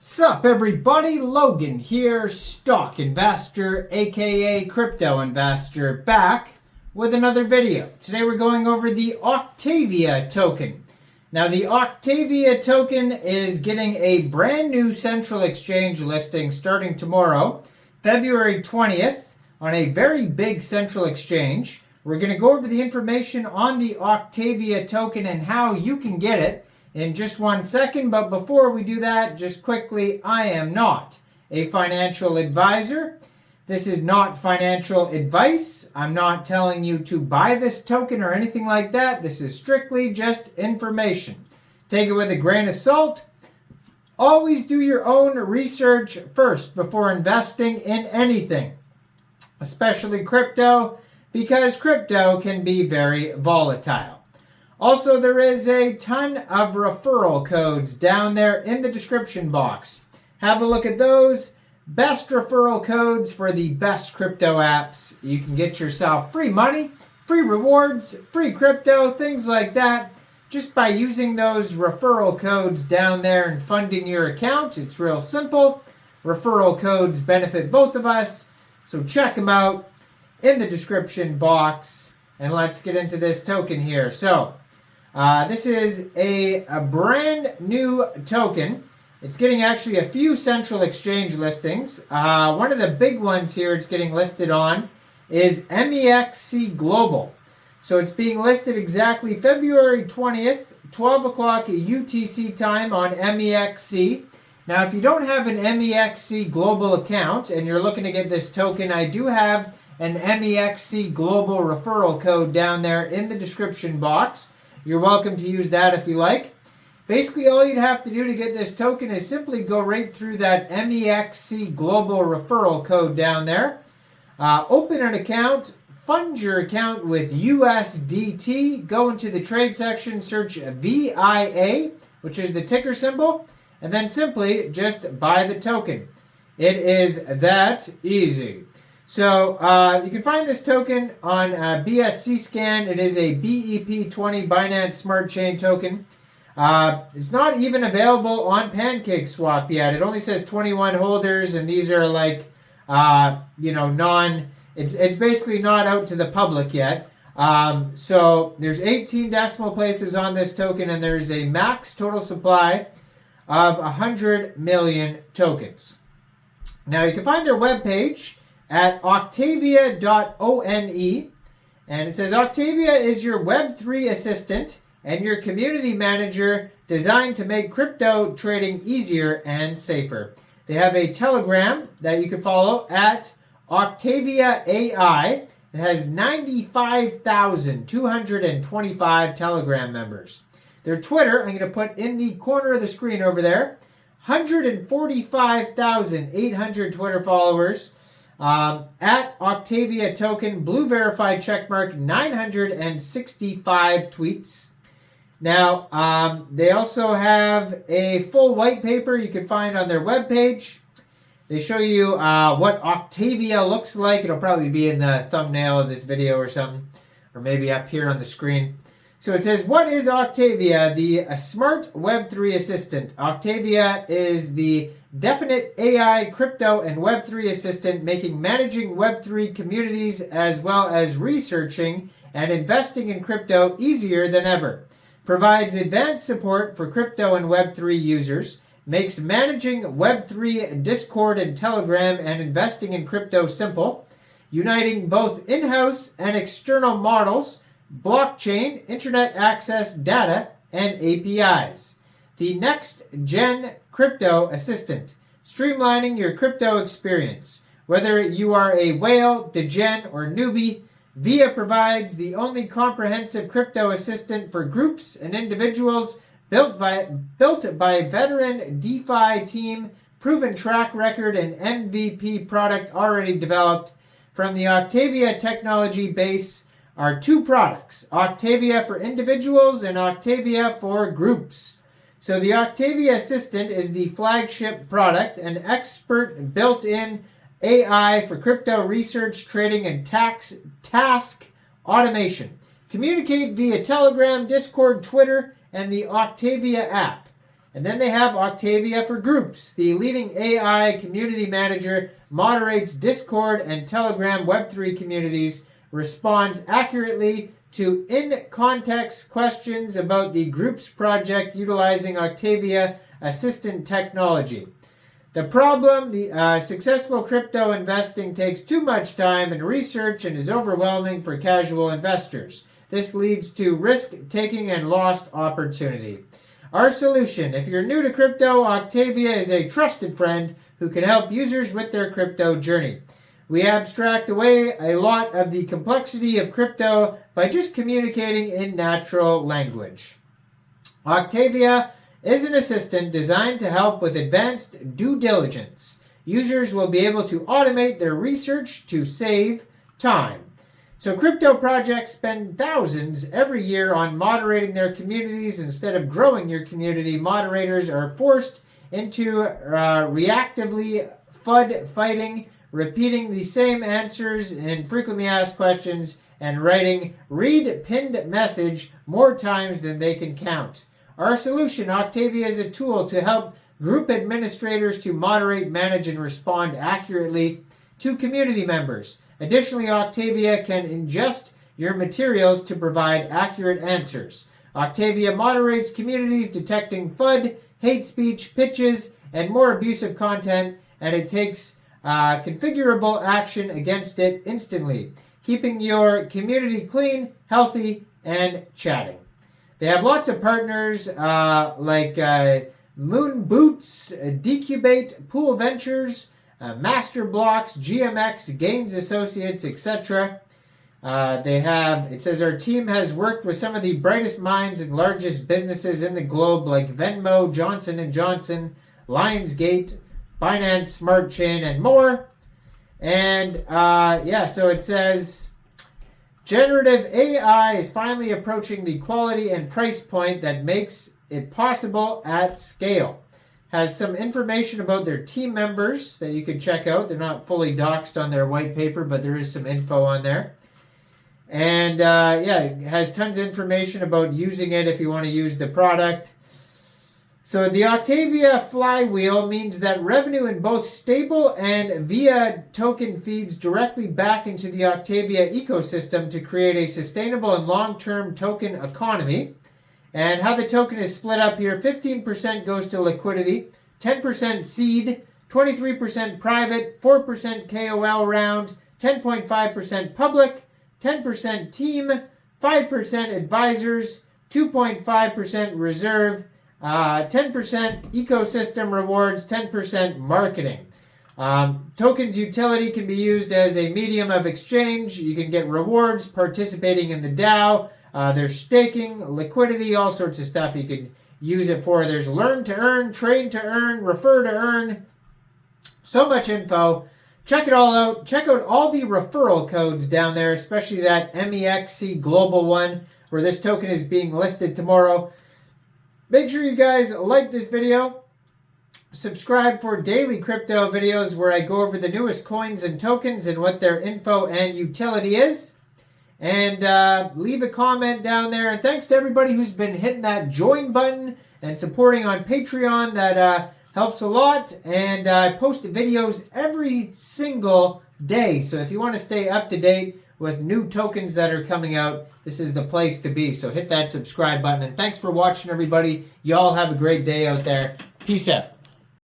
Sup everybody, Logan here, stock investor aka crypto investor, back with another video. Today we're going over the Octavia token. Now the Octavia token is getting a brand new central exchange listing starting tomorrow, February 20th, on a very big central exchange. We're going to go over the information on the Octavia token and how you can get it in just 1 second, but before we do that, just quickly, I am not a financial advisor. This is not financial advice. I'm not telling you to buy this token or anything like that. This is strictly just information. Take it with a grain of salt. Always do your own research first before investing in anything, especially crypto, because crypto can be very volatile. Also, there is a ton of referral codes down there in the description box. Have a look at those. Best referral codes for the best crypto apps. You can get yourself free money, free rewards, free crypto, things like that, just by using those referral codes down there and funding your account. It's real simple. Referral codes benefit both of us, so check them out in the description box. And let's get into this token here. So, this is a brand new token. It's getting actually a few central exchange listings. One of the big ones here it's getting listed on is Mexc Global. So it's being listed exactly February 20th, 12 o'clock UTC time on Mexc. Now, if you don't have an Mexc Global account and you're looking to get this token, I do have an Mexc Global referral code down there in the description box. You're welcome to use that if you like. Basically, all you'd have to do to get this token is simply go right through that Mexc Global referral code down there. Open an account, fund your account with USDT, go into the trade section, search VIA, which is the ticker symbol, and then simply just buy the token. It is that easy. So you can find this token on BSC Scan. It is a BEP20 Binance Smart Chain token. It's not even available on Pancakeswap yet. It only says 21 holders, and these are like, it's basically not out to the public yet. So there's 18 decimal places on this token, and there's a max total supply of 100 million tokens. Now you can find their webpage at octavia.one, and it says Octavia is your Web3 assistant and your community manager designed to make crypto trading easier and safer. They have a Telegram that you can follow at Octavia AI. It has 95,225 Telegram members. Their Twitter, I'm going to put in the corner of the screen over there, 145,800 Twitter followers. At Octavia token, blue verified checkmark, 965 tweets. Now, they also have a full white paper you can find on their webpage. They show you what Octavia looks like. It'll probably be in the thumbnail of this video or something, or maybe up here on the screen. So it says, what is Octavia? The smart Web3 assistant. Octavia is the definite AI, crypto, and Web3 assistant, making managing Web3 communities as well as researching and investing in crypto easier than ever. Provides advanced support for crypto and Web3 users. Makes managing Web3 Discord and Telegram and investing in crypto simple. Uniting both in-house and external models, blockchain, internet access, data, and APIs. The next-gen crypto assistant, streamlining your crypto experience. Whether you are a whale, degen, or newbie, VIA provides the only comprehensive crypto assistant for groups and individuals, built by veteran DeFi team, proven track record, and MVP product already developed. From the Octavia technology base are two products, Octavia for individuals and Octavia for groups. So the Octavia Assistant is the flagship product, an expert built-in AI for crypto research, trading, and task automation. Communicate via Telegram, Discord, Twitter, and the Octavia app. And then they have Octavia for Groups. The leading AI community manager moderates Discord and Telegram Web3 communities, responds accurately to in-context questions about the Groups project utilizing Octavia Assistant technology. The problem, the successful crypto investing takes too much time and research and is overwhelming for casual investors. This leads to risk-taking and lost opportunity. Our solution: if you're new to crypto, Octavia is a trusted friend who can help users with their crypto journey. We abstract away a lot of the complexity of crypto by just communicating in natural language. Octavia is an assistant designed to help with advanced due diligence. Users will be able to automate their research to save time. So crypto projects spend thousands every year on moderating their communities. Instead of growing your community, moderators are forced into reactively FUD fighting, repeating the same answers in frequently asked questions, and writing read pinned message more times than they can count. Our solution: Octavia is a tool to help group administrators to moderate, manage, and respond accurately to community members. Additionally, Octavia can ingest your materials to provide accurate answers. Octavia moderates communities, detecting FUD, hate speech, pitches, and more abusive content, and it takes configurable action against it instantly, keeping your community clean, healthy, and chatting. They have lots of partners like Moon Boots, Decubate, Pool Ventures, Master Blocks, GMX, Gains Associates, etc. It says our team has worked with some of the brightest minds and largest businesses in the globe like Venmo, Johnson & Johnson, Lionsgate, Binance Smart Chain, and more. And so it says generative AI is finally approaching the quality and price point that makes it possible at scale. Has some information about their team members that you can check out. They're not fully doxed on their white paper, but there is some info on there. And it has tons of information about using it if you want to use the product. So the Octavia flywheel means that revenue in both stable and via token feeds directly back into the Octavia ecosystem to create a sustainable and long-term token economy. And how the token is split up here: 15% goes to liquidity, 10% seed, 23% private, 4% KOL round, 10.5% public, 10% team, 5% advisors, 2.5% reserve, 10% ecosystem rewards, 10% marketing. Tokens utility can be used as a medium of exchange. You can get rewards participating in the DAO. There's staking, liquidity, all sorts of stuff you can use it for. There's learn to earn, trade to earn, refer to earn. So much info. Check it all out. Check out all the referral codes down there, especially that Mexc global one where this token is being listed tomorrow. Make sure you guys like this video. Subscribe for daily crypto videos where I go over the newest coins and tokens and what their info and utility is. And leave a comment down there. And thanks to everybody who's been hitting that join button and supporting on Patreon. That helps a lot. And I post videos every single day. So if you want to stay up to date with new tokens that are coming out, this is the place to be. So hit that subscribe button. And thanks for watching, everybody. Y'all have a great day out there. Peace out.